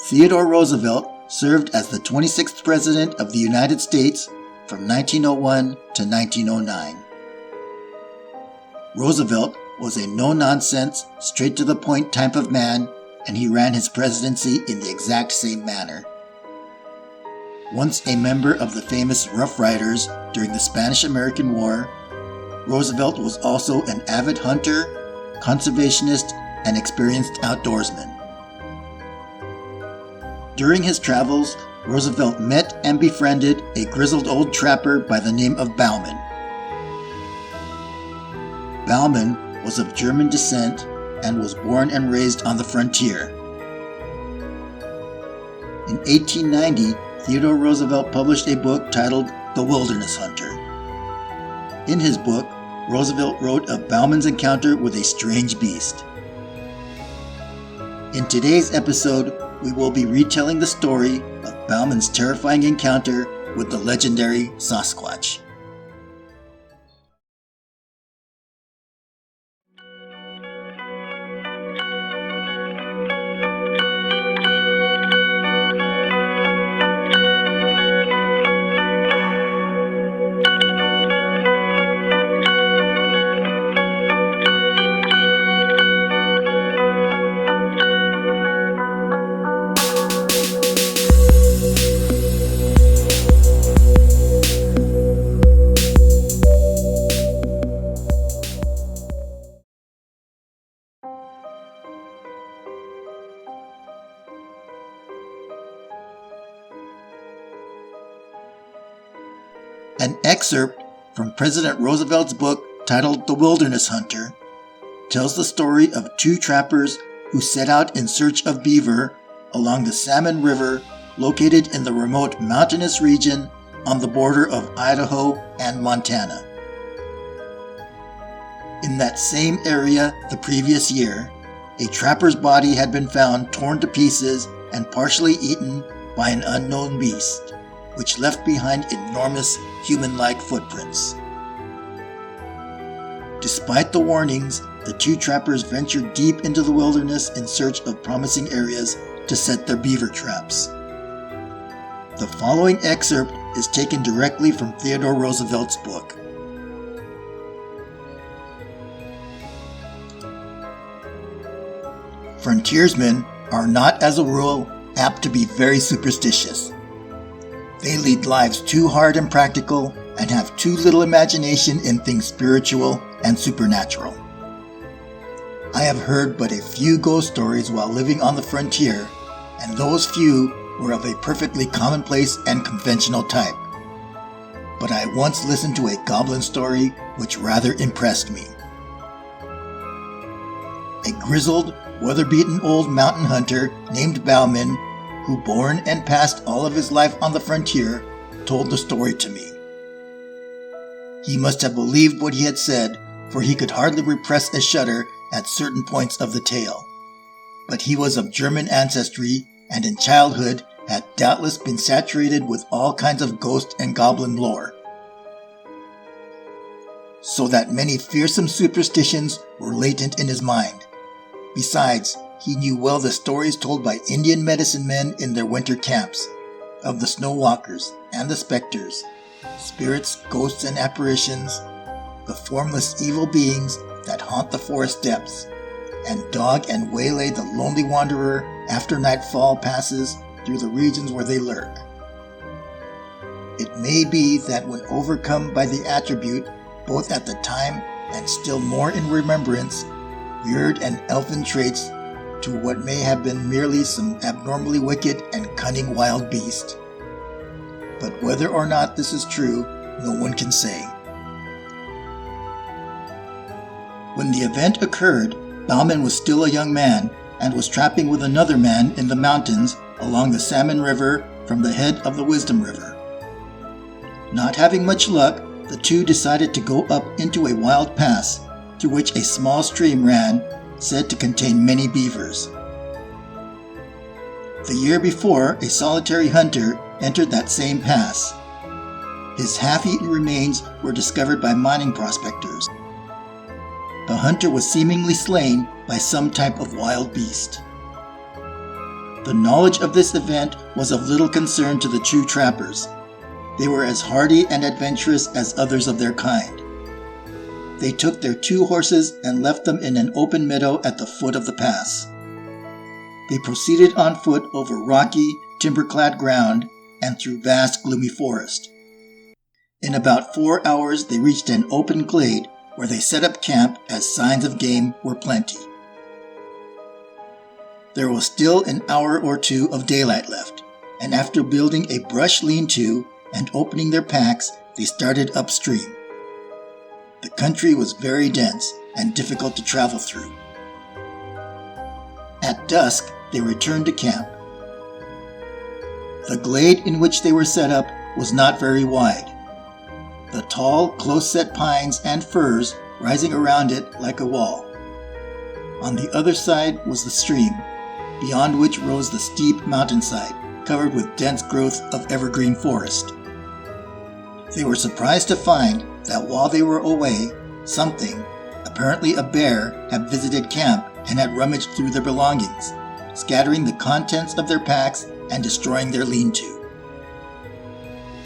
Theodore Roosevelt served as the 26th President of the United States from 1901 to 1909. Roosevelt was a no-nonsense, straight-to-the-point type of man, and he ran his presidency in the exact same manner. Once a member of the famous Rough Riders during the Spanish-American War, Roosevelt was also an avid hunter, conservationist, and experienced outdoorsman. During his travels, Roosevelt met and befriended a grizzled old trapper by the name of Bauman. Bauman was of German descent and was born and raised on the frontier. In 1890, Theodore Roosevelt published a book titled The Wilderness Hunter. In his book, Roosevelt wrote of Bauman's encounter with a strange beast. In today's episode, we will be retelling the story of Bauman's terrifying encounter with the legendary Sasquatch. An excerpt from President Roosevelt's book titled The Wilderness Hunter tells the story of two trappers who set out in search of beaver along the Salmon River located in the remote mountainous region on the border of Idaho and Montana. In that same area the previous year, a trapper's body had been found torn to pieces and partially eaten by an unknown beast, which left behind enormous human-like footprints. Despite the warnings, the two trappers ventured deep into the wilderness in search of promising areas to set their beaver traps. The following excerpt is taken directly from Theodore Roosevelt's book. Frontiersmen are not, as a rule, apt to be very superstitious. They lead lives too hard and practical and have too little imagination in things spiritual and supernatural. I have heard but a few ghost stories while living on the frontier, and those few were of a perfectly commonplace and conventional type. But I once listened to a goblin story which rather impressed me. A grizzled, weather-beaten old mountain hunter named Bauman, who born and passed all of his life on the frontier, told the story to me. He must have believed what he had said, for he could hardly repress a shudder at certain points of the tale. But he was of German ancestry, and in childhood had doubtless been saturated with all kinds of ghost and goblin lore, so that many fearsome superstitions were latent in his mind. Besides, he knew well the stories told by Indian medicine men in their winter camps, of the snow walkers and the specters, spirits, ghosts, and apparitions, the formless evil beings that haunt the forest depths, and dog and waylay the lonely wanderer after nightfall passes through the regions where they lurk. It may be that when overcome by the attribute, both at the time and still more in remembrance, weird and elfin traits to what may have been merely some abnormally wicked and cunning wild beast. But whether or not this is true, no one can say. When the event occurred, Bauman was still a young man and was trapping with another man in the mountains along the Salmon River from the head of the Wisdom River. Not having much luck, the two decided to go up into a wild pass through which a small stream ran, said to contain many beavers. The year before, a solitary hunter entered that same pass. His half-eaten remains were discovered by mining prospectors. The hunter was seemingly slain by some type of wild beast. The knowledge of this event was of little concern to the true trappers. They were as hardy and adventurous as others of their kind. They took their 2 horses and left them in an open meadow at the foot of the pass. They proceeded on foot over rocky, timber-clad ground and through vast, gloomy forest. In about 4 hours they reached an open glade where they set up camp as signs of game were plenty. There was still an hour or 2 of daylight left, and after building a brush lean-to and opening their packs, they started upstream. The country was very dense and difficult to travel through. At dusk, they returned to camp. The glade in which they were set up was not very wide. The tall, close-set pines and firs rising around it like a wall. On the other side was the stream, beyond which rose the steep mountainside covered with dense growth of evergreen forest. They were surprised to find that while they were away, something, apparently a bear, had visited camp and had rummaged through their belongings, scattering the contents of their packs and destroying their lean-to.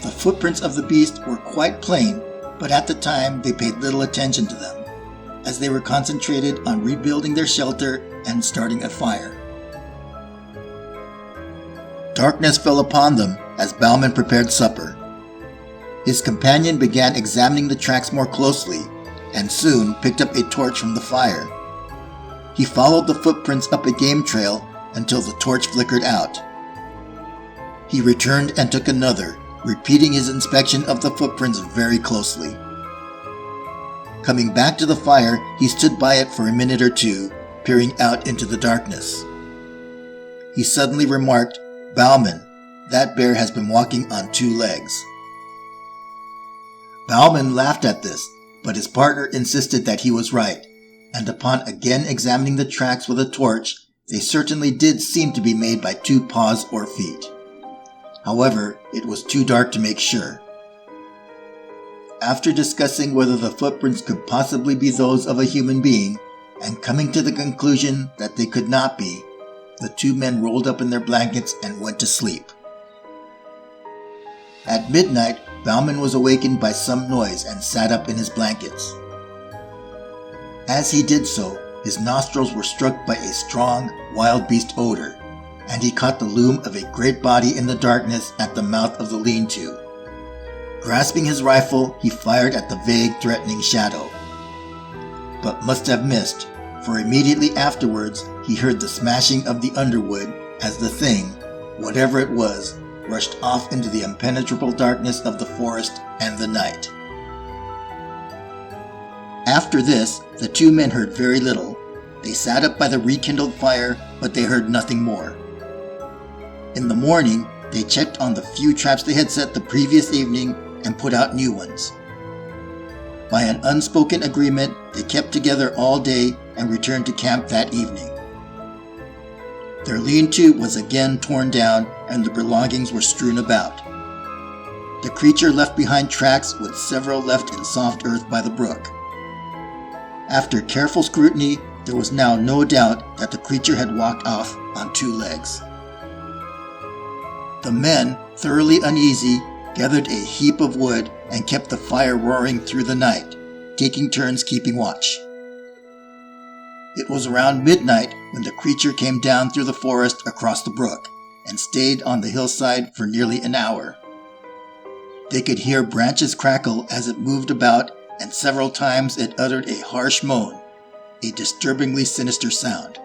The footprints of the beast were quite plain, but at the time they paid little attention to them, as they were concentrated on rebuilding their shelter and starting a fire. Darkness fell upon them as Bauman prepared supper. His companion began examining the tracks more closely and soon picked up a torch from the fire. He followed the footprints up a game trail until the torch flickered out. He returned and took another, repeating his inspection of the footprints very closely. Coming back to the fire, he stood by it for a minute or 2, peering out into the darkness. He suddenly remarked, "Bauman, that bear has been walking on 2 legs." Bauman laughed at this, but his partner insisted that he was right, and upon again examining the tracks with a torch, they certainly did seem to be made by 2 paws or feet. However, it was too dark to make sure. After discussing whether the footprints could possibly be those of a human being, and coming to the conclusion that they could not be, the 2 men rolled up in their blankets and went to sleep. At midnight, Bauman was awakened by some noise and sat up in his blankets. As he did so, his nostrils were struck by a strong, wild beast odor, and he caught the loom of a great body in the darkness at the mouth of the lean-to. Grasping his rifle, he fired at the vague, threatening shadow, but must have missed, for immediately afterwards he heard the smashing of the underwood as the thing, whatever it was, rushed off into the impenetrable darkness of the forest and the night. After this, the 2 men heard very little. They sat up by the rekindled fire, but they heard nothing more. In the morning, they checked on the few traps they had set the previous evening and put out new ones. By an unspoken agreement, they kept together all day and returned to camp that evening. Their lean-to was again torn down and the belongings were strewn about. The creature left behind tracks with several left in soft earth by the brook. After careful scrutiny, there was now no doubt that the creature had walked off on 2 legs. The men, thoroughly uneasy, gathered a heap of wood and kept the fire roaring through the night, taking turns keeping watch. It was around midnight when the creature came down through the forest across the brook and stayed on the hillside for nearly an hour. They could hear branches crackle as it moved about, and several times it uttered a harsh moan, a disturbingly sinister sound.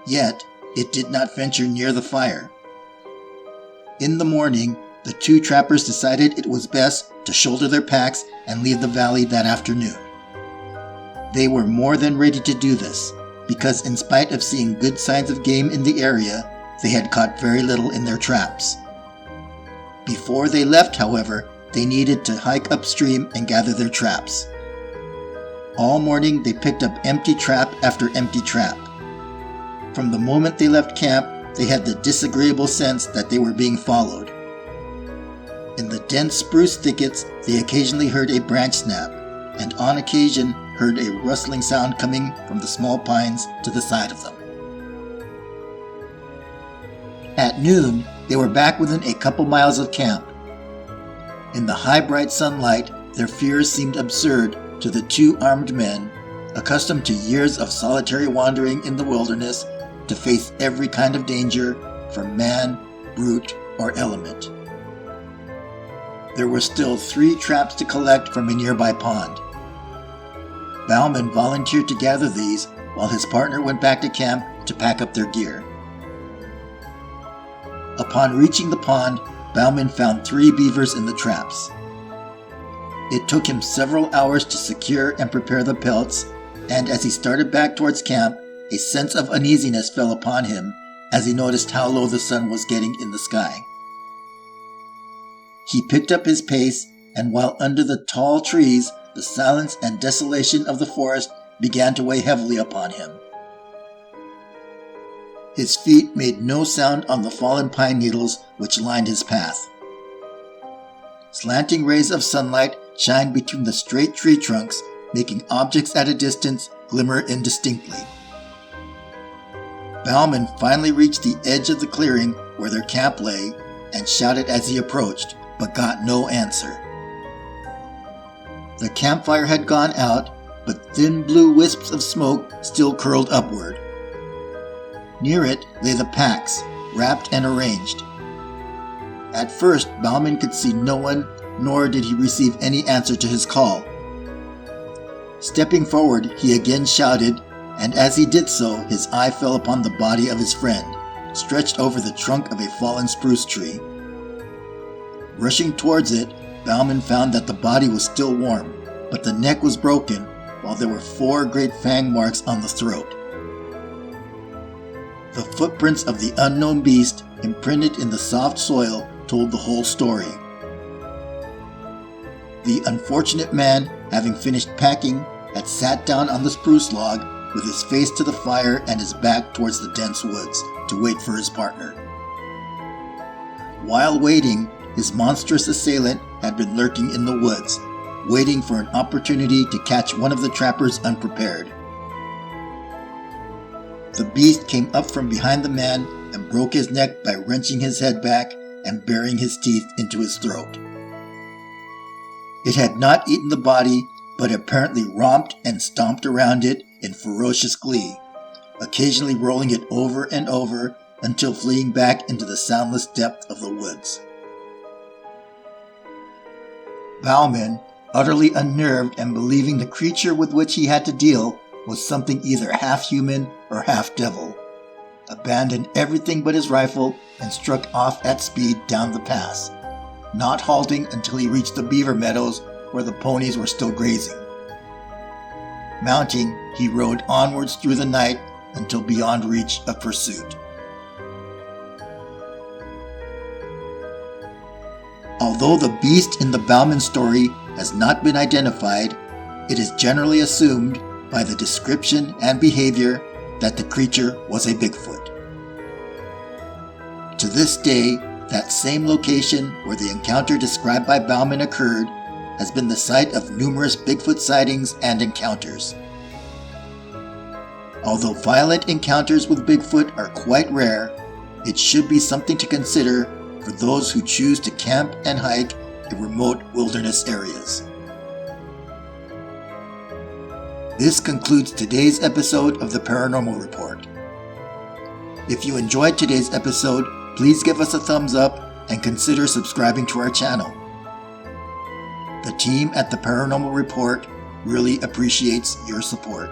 Yet it did not venture near the fire. In the morning, the 2 trappers decided it was best to shoulder their packs and leave the valley that afternoon. They were more than ready to do this, because in spite of seeing good signs of game in the area, they had caught very little in their traps. Before they left, however, they needed to hike upstream and gather their traps. All morning they picked up empty trap after empty trap. From the moment they left camp, they had the disagreeable sense that they were being followed. In the dense spruce thickets, they occasionally heard a branch snap, and on occasion heard a rustling sound coming from the small pines to the side of them. At noon, they were back within a couple miles of camp. In the high bright sunlight, their fears seemed absurd to the two armed men, accustomed to years of solitary wandering in the wilderness to face every kind of danger from man, brute, or element. There were still 3 traps to collect from a nearby pond. Bauman volunteered to gather these while his partner went back to camp to pack up their gear. Upon reaching the pond, Bauman found 3 beavers in the traps. It took him several hours to secure and prepare the pelts, and as he started back towards camp, a sense of uneasiness fell upon him as he noticed how low the sun was getting in the sky. He picked up his pace, and while under the tall trees, the silence and desolation of the forest began to weigh heavily upon him. His feet made no sound on the fallen pine needles which lined his path. Slanting rays of sunlight shined between the straight tree trunks, making objects at a distance glimmer indistinctly. Bauman finally reached the edge of the clearing where their camp lay and shouted as he approached, but got no answer. The campfire had gone out, but thin blue wisps of smoke still curled upward. Near it lay the packs, wrapped and arranged. At first, Bauman could see no one, nor did he receive any answer to his call. Stepping forward, he again shouted, and as he did so, his eye fell upon the body of his friend, stretched over the trunk of a fallen spruce tree. Rushing towards it, Bauman found that the body was still warm, but the neck was broken, while there were 4 great fang marks on the throat. The footprints of the unknown beast, imprinted in the soft soil, told the whole story. The unfortunate man, having finished packing, had sat down on the spruce log with his face to the fire and his back towards the dense woods to wait for his partner. While waiting, his monstrous assailant had been lurking in the woods, waiting for an opportunity to catch one of the trappers unprepared. The beast came up from behind the man and broke his neck by wrenching his head back and burying his teeth into his throat. It had not eaten the body, but apparently romped and stomped around it in ferocious glee, occasionally rolling it over and over until fleeing back into the soundless depth of the woods. Bauman, utterly unnerved and believing the creature with which he had to deal was something either half-human or half-devil, abandoned everything but his rifle and struck off at speed down the pass, not halting until he reached the beaver meadows where the ponies were still grazing. Mounting, he rode onwards through the night until beyond reach of pursuit. Although the beast in the Bauman story has not been identified, it is generally assumed by the description and behavior that the creature was a Bigfoot. To this day, that same location where the encounter described by Bauman occurred has been the site of numerous Bigfoot sightings and encounters. Although violent encounters with Bigfoot are quite rare, it should be something to consider for those who choose to camp and hike in remote wilderness areas. This concludes today's episode of the Paranormal Report. If you enjoyed today's episode, please give us a thumbs up and consider subscribing to our channel. The team at the Paranormal Report really appreciates your support.